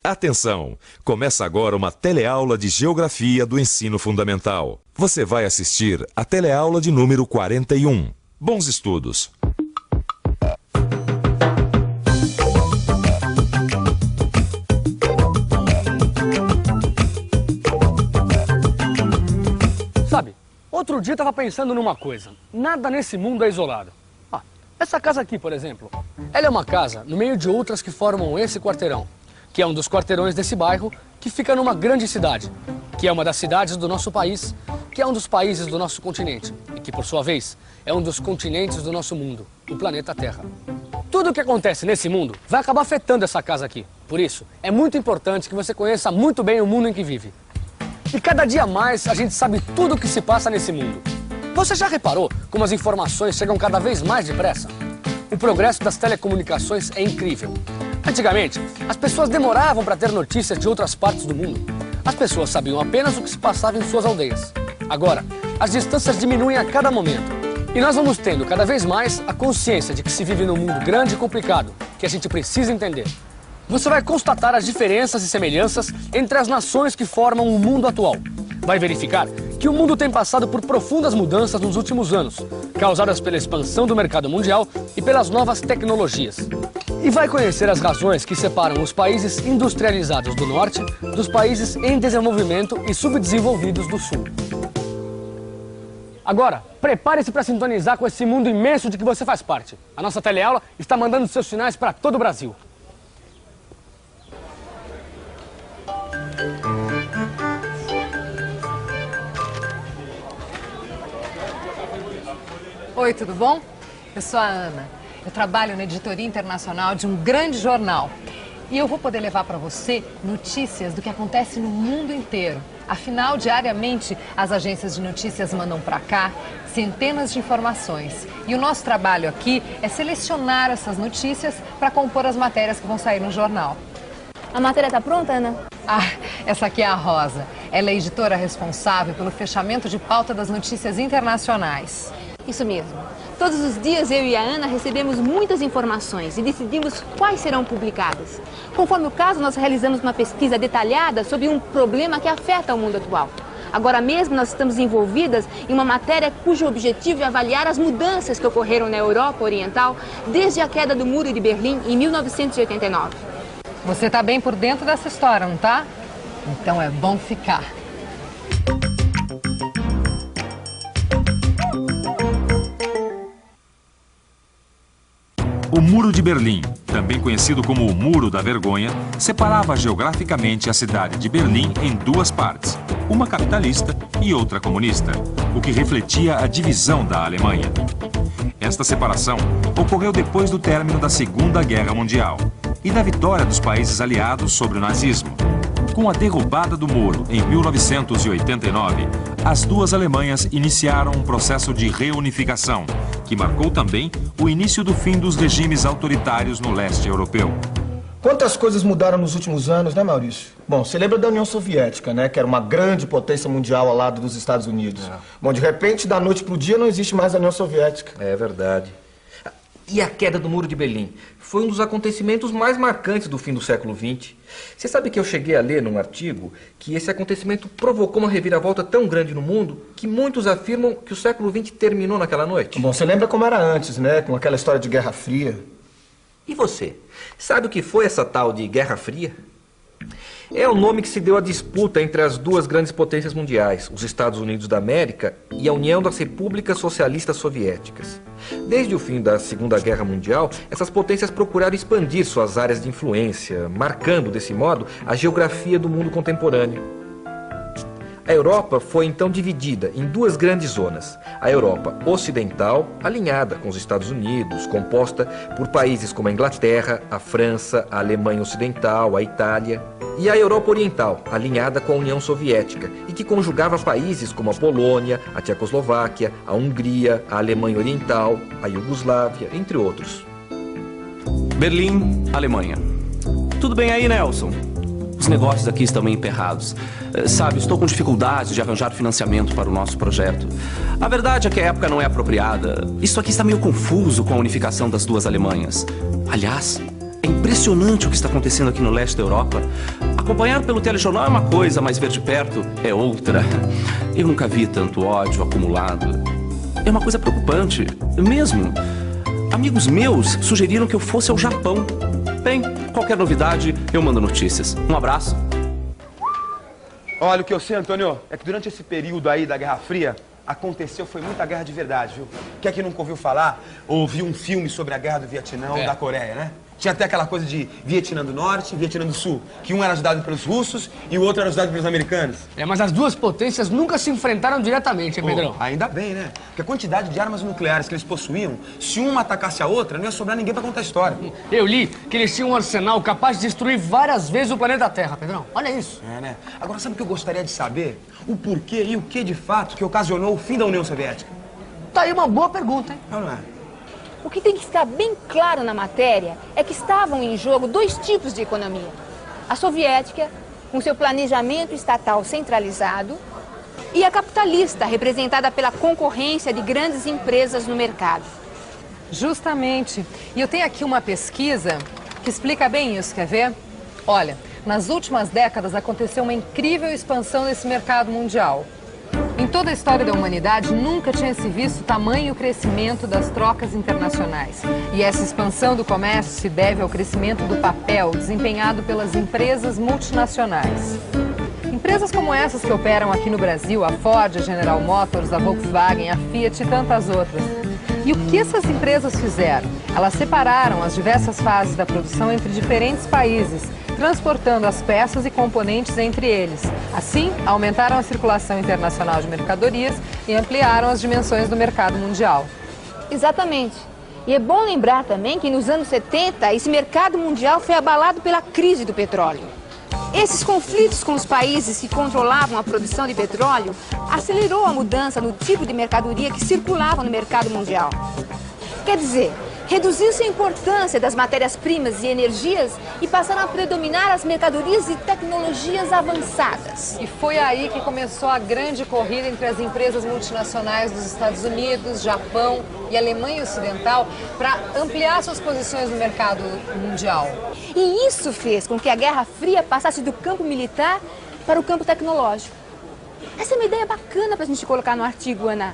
Atenção! Começa agora uma teleaula de Geografia do Ensino Fundamental. Você vai assistir a teleaula de número 41. Bons estudos! Sabe, outro dia eu estava pensando numa coisa. Nada nesse mundo é isolado. Essa casa aqui, por exemplo, ela é uma casa no meio de outras que formam esse quarteirão, que é um dos quarteirões desse bairro, que fica numa grande cidade, que é uma das cidades do nosso país, que é um dos países do nosso continente, e que, por sua vez, é um dos continentes do nosso mundo, o planeta Terra. Tudo o que acontece nesse mundo vai acabar afetando essa casa aqui. Por isso, é muito importante que você conheça muito bem o mundo em que vive. E cada dia mais a gente sabe tudo o que se passa nesse mundo. Você já reparou como as informações chegam cada vez mais depressa? O progresso das telecomunicações é incrível. Antigamente, as pessoas demoravam para ter notícias de outras partes do mundo. As pessoas sabiam apenas o que se passava em suas aldeias. Agora, as distâncias diminuem a cada momento. E nós vamos tendo cada vez mais a consciência de que se vive num mundo grande e complicado, que a gente precisa entender. Você vai constatar as diferenças e semelhanças entre as nações que formam o mundo atual. Vai verificar que o mundo tem passado por profundas mudanças nos últimos anos, causadas pela expansão do mercado mundial e pelas novas tecnologias. E vai conhecer as razões que separam os países industrializados do norte dos países em desenvolvimento e subdesenvolvidos do sul. Agora, prepare-se para sintonizar com esse mundo imenso de que você faz parte. A nossa teleaula está mandando seus sinais para todo o Brasil. Oi, tudo bom? Eu sou a Ana. Eu trabalho na editoria internacional de um grande jornal. E eu vou poder levar para você notícias do que acontece no mundo inteiro. Afinal, diariamente, as agências de notícias mandam para cá centenas de informações. E o nosso trabalho aqui é selecionar essas notícias para compor as matérias que vão sair no jornal. A matéria tá pronta, Ana? Essa aqui é a Rosa. Ela é editora responsável pelo fechamento de pauta das notícias internacionais. Isso mesmo. Todos os dias eu e a Ana recebemos muitas informações e decidimos quais serão publicadas. Conforme o caso, nós realizamos uma pesquisa detalhada sobre um problema que afeta o mundo atual. Agora mesmo nós estamos envolvidas em uma matéria cujo objetivo é avaliar as mudanças que ocorreram na Europa Oriental desde a queda do Muro de Berlim em 1989. Você está bem por dentro dessa história, não tá? Então é bom ficar. O Muro de Berlim, também conhecido como o Muro da Vergonha, separava geograficamente a cidade de Berlim em duas partes, uma capitalista e outra comunista, o que refletia a divisão da Alemanha. Esta separação ocorreu depois do término da Segunda Guerra Mundial e da vitória dos países aliados sobre o nazismo. Com a derrubada do muro em 1989, as duas Alemanhas iniciaram um processo de reunificação, que marcou também o início do fim dos regimes autoritários no leste europeu. Quantas coisas mudaram nos últimos anos, né, Maurício? Bom, você lembra da União Soviética, né? Que era uma grande potência mundial ao lado dos Estados Unidos. Bom, de repente, da noite pro dia, não existe mais a União Soviética. É verdade. E a queda do Muro de Berlim foi um dos acontecimentos mais marcantes do fim do século XX. Você sabe que eu cheguei a ler num artigo que esse acontecimento provocou uma reviravolta tão grande no mundo que muitos afirmam que o século XX terminou naquela noite. Bom, você lembra como era antes, né? Com aquela história de Guerra Fria. E você? Sabe o que foi essa tal de Guerra Fria? É o nome que se deu à disputa entre as duas grandes potências mundiais, os Estados Unidos da América e a União das Repúblicas Socialistas Soviéticas. Desde o fim da Segunda Guerra Mundial, essas potências procuraram expandir suas áreas de influência, marcando, desse modo, a geografia do mundo contemporâneo. A Europa foi então dividida em duas grandes zonas. A Europa Ocidental, alinhada com os Estados Unidos, composta por países como a Inglaterra, a França, a Alemanha Ocidental, a Itália. E a Europa Oriental, alinhada com a União Soviética, e que conjugava países como a Polônia, a Tchecoslováquia, a Hungria, a Alemanha Oriental, a Iugoslávia, entre outros. Berlim, Alemanha. Tudo bem aí, Nelson? Os negócios aqui estão meio emperrados. Sabe, estou com dificuldades de arranjar financiamento para o nosso projeto. A verdade é que a época não é apropriada. Isso aqui está meio confuso com a unificação das duas Alemanhas. Aliás, É impressionante o que está acontecendo aqui no leste da Europa. Acompanhar pelo telejornal é uma coisa, mas ver de perto é outra. Eu nunca vi tanto ódio acumulado. É uma coisa preocupante, mesmo. Amigos meus sugeriram que eu fosse ao Japão. Bem, qualquer novidade, eu mando notícias. Um abraço. Olha, o que eu sei, Antônio, é que durante esse período aí da Guerra Fria, foi muita guerra de verdade, viu? Quem é que nunca ouviu falar ou viu um filme sobre a guerra do Vietnã ou da Coreia, né? Tinha até aquela coisa de Vietnã do Norte e Vietnã do Sul, que um era ajudado pelos russos e o outro era ajudado pelos americanos. Mas as duas potências nunca se enfrentaram diretamente, hein, Pedrão? Ainda bem, né? Porque a quantidade de armas nucleares que eles possuíam, se uma atacasse a outra, não ia sobrar ninguém pra contar a história. Eu li que eles tinham um arsenal capaz de destruir várias vezes o planeta Terra, Pedrão. Olha isso. É, né? Agora, sabe o que eu gostaria de saber? O porquê e o que, de fato, que ocasionou o fim da União Soviética? Tá aí uma boa pergunta, hein? Não é? O que tem que ficar bem claro na matéria é que estavam em jogo dois tipos de economia. A soviética, com seu planejamento estatal centralizado, e a capitalista, representada pela concorrência de grandes empresas no mercado. Justamente. E eu tenho aqui uma pesquisa que explica bem isso, quer ver? Olha, nas últimas décadas aconteceu uma incrível expansão desse mercado mundial. Em toda a história da humanidade, nunca tinha se visto tamanho crescimento das trocas internacionais. E essa expansão do comércio se deve ao crescimento do papel desempenhado pelas empresas multinacionais. Empresas como essas que operam aqui no Brasil, a Ford, a General Motors, a Volkswagen, a Fiat e tantas outras. E o que essas empresas fizeram? Elas separaram as diversas fases da produção entre diferentes países, transportando as peças e componentes entre eles. Assim, aumentaram a circulação internacional de mercadorias e ampliaram as dimensões do mercado mundial. Exatamente. E é bom lembrar também que nos anos 70, esse mercado mundial foi abalado pela crise do petróleo. Esses conflitos com os países que controlavam a produção de petróleo acelerou a mudança no tipo de mercadoria que circulava no mercado mundial. Quer dizer, reduziu-se a importância das matérias-primas e energias e passaram a predominar as mercadorias e tecnologias avançadas. E foi aí que começou a grande corrida entre as empresas multinacionais dos Estados Unidos, Japão e Alemanha Ocidental para ampliar suas posições no mercado mundial. E isso fez com que a Guerra Fria passasse do campo militar para o campo tecnológico. Essa é uma ideia bacana para a gente colocar no artigo, Ana.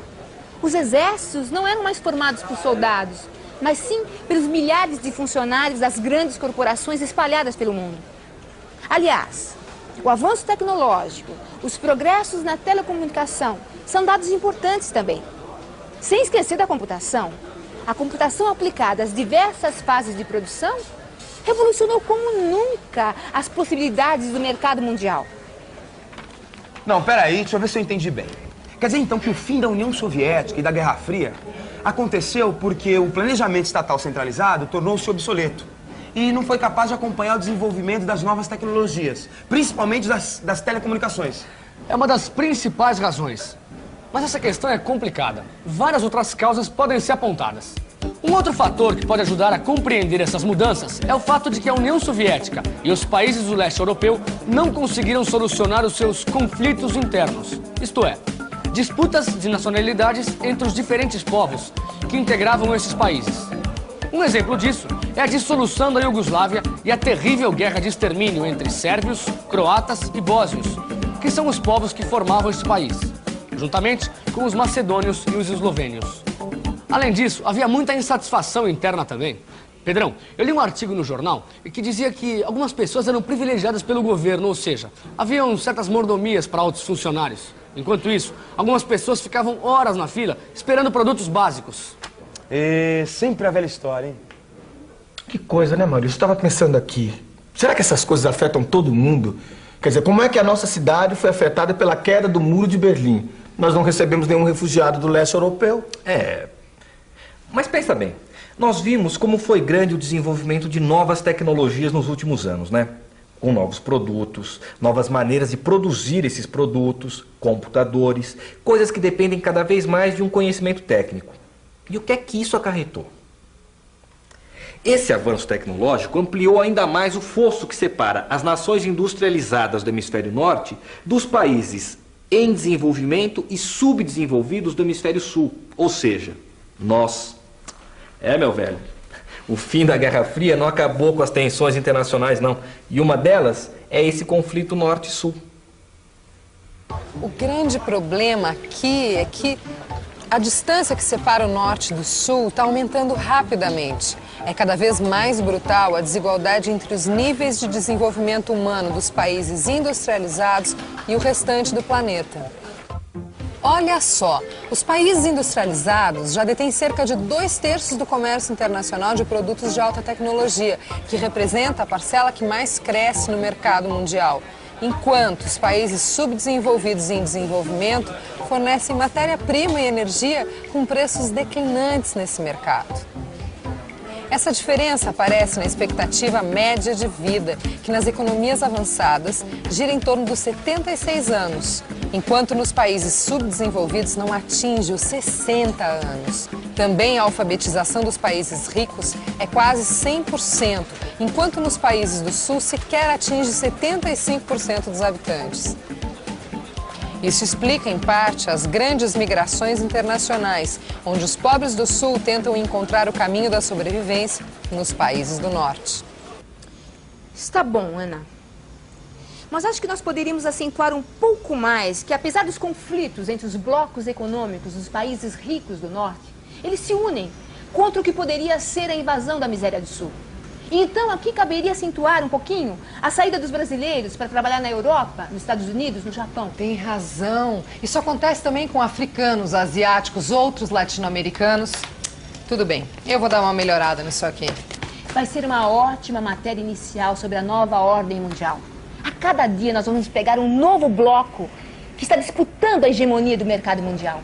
Os exércitos não eram mais formados por soldados, mas sim pelos milhares de funcionários das grandes corporações espalhadas pelo mundo. Aliás, o avanço tecnológico, os progressos na telecomunicação são dados importantes também. Sem esquecer da computação, a computação aplicada às diversas fases de produção revolucionou como nunca as possibilidades do mercado mundial. Não, peraí, deixa eu ver se eu entendi bem. Quer dizer, então, que o fim da União Soviética e da Guerra Fria aconteceu porque o planejamento estatal centralizado tornou-se obsoleto e não foi capaz de acompanhar o desenvolvimento das novas tecnologias, principalmente das telecomunicações. É uma das principais razões. Mas essa questão é complicada. Várias outras causas podem ser apontadas. Um outro fator que pode ajudar a compreender essas mudanças é o fato de que a União Soviética e os países do leste europeu não conseguiram solucionar os seus conflitos internos. Isto é, disputas de nacionalidades entre os diferentes povos que integravam esses países. Um exemplo disso é a dissolução da Iugoslávia e a terrível guerra de extermínio entre sérvios, croatas e bósnios, que são os povos que formavam esse país, juntamente com os macedônios e os eslovênios. Além disso, havia muita insatisfação interna também. Pedrão, eu li um artigo no jornal que dizia que algumas pessoas eram privilegiadas pelo governo, ou seja, haviam certas mordomias para altos funcionários. Enquanto isso, algumas pessoas ficavam horas na fila esperando produtos básicos. E sempre a velha história, hein? Que coisa, né, Maurício? Eu estava pensando aqui. Será que essas coisas afetam todo mundo? Quer dizer, como é que a nossa cidade foi afetada pela queda do Muro de Berlim? Nós não recebemos nenhum refugiado do leste europeu. Mas pensa bem, nós vimos como foi grande o desenvolvimento de novas tecnologias nos últimos anos, né? Com novos produtos, novas maneiras de produzir esses produtos, computadores, coisas que dependem cada vez mais de um conhecimento técnico. E o que é que isso acarretou? Esse avanço tecnológico ampliou ainda mais o fosso que separa as nações industrializadas do hemisfério norte dos países em desenvolvimento e subdesenvolvidos do hemisfério sul, ou seja, nós. Meu velho, O fim da Guerra Fria não acabou com as tensões internacionais, não. E uma delas é esse conflito norte-sul. O grande problema aqui é que a distância que separa o norte do sul está aumentando rapidamente. É cada vez mais brutal a desigualdade entre os níveis de desenvolvimento humano dos países industrializados e o restante do planeta. Olha só, os países industrializados já detêm cerca de 2/3 do comércio internacional de produtos de alta tecnologia, que representa a parcela que mais cresce no mercado mundial, enquanto os países subdesenvolvidos e em desenvolvimento fornecem matéria-prima e energia com preços declinantes nesse mercado. Essa diferença aparece na expectativa média de vida, que nas economias avançadas gira em torno dos 76 anos, enquanto nos países subdesenvolvidos não atinge os 60 anos. Também a alfabetização dos países ricos é quase 100%, enquanto nos países do sul sequer atinge 75% dos habitantes. Isso explica, em parte, as grandes migrações internacionais, onde os pobres do sul tentam encontrar o caminho da sobrevivência nos países do norte. Está bom, Ana. Mas acho que nós poderíamos acentuar um pouco mais que, apesar dos conflitos entre os blocos econômicos dos países ricos do norte, eles se unem contra o que poderia ser a invasão da miséria do sul. E então aqui caberia acentuar um pouquinho a saída dos brasileiros para trabalhar na Europa, nos Estados Unidos, no Japão. Tem razão. Isso acontece também com africanos, asiáticos, outros latino-americanos. Tudo bem, eu vou dar uma melhorada nisso aqui. Vai ser uma ótima matéria inicial sobre a nova ordem mundial. A cada dia nós vamos pegar um novo bloco que está disputando a hegemonia do mercado mundial.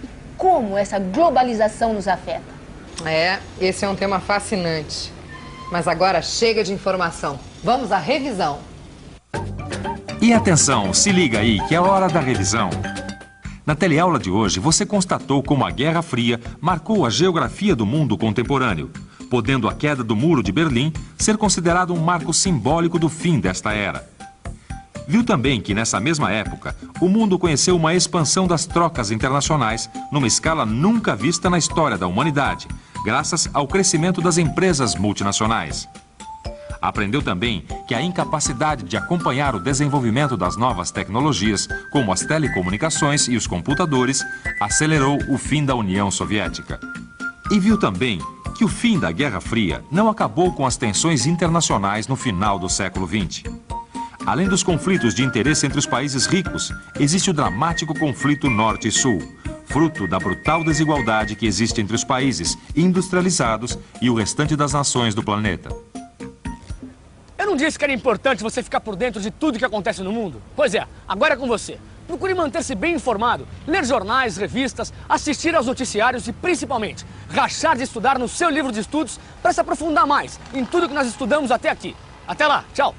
E como essa globalização nos afeta. Esse é um tema fascinante. Mas agora chega de informação. Vamos à revisão. E atenção, se liga aí que é hora da revisão. Na teleaula de hoje, você constatou como a Guerra Fria marcou a geografia do mundo contemporâneo, podendo a queda do Muro de Berlim ser considerado um marco simbólico do fim desta era. Viu também que nessa mesma época, o mundo conheceu uma expansão das trocas internacionais numa escala nunca vista na história da humanidade, graças ao crescimento das empresas multinacionais. Aprendeu também que a incapacidade de acompanhar o desenvolvimento das novas tecnologias, como as telecomunicações e os computadores, acelerou o fim da União Soviética. E viu também que o fim da Guerra Fria não acabou com as tensões internacionais no final do século XX. Além dos conflitos de interesse entre os países ricos, existe o dramático conflito Norte e Sul, fruto da brutal desigualdade que existe entre os países industrializados e o restante das nações do planeta. Eu não disse que era importante você ficar por dentro de tudo que acontece no mundo? Pois é, agora é com você. Procure manter-se bem informado, ler jornais, revistas, assistir aos noticiários e, principalmente, rachar de estudar no seu livro de estudos para se aprofundar mais em tudo que nós estudamos até aqui. Até lá, tchau!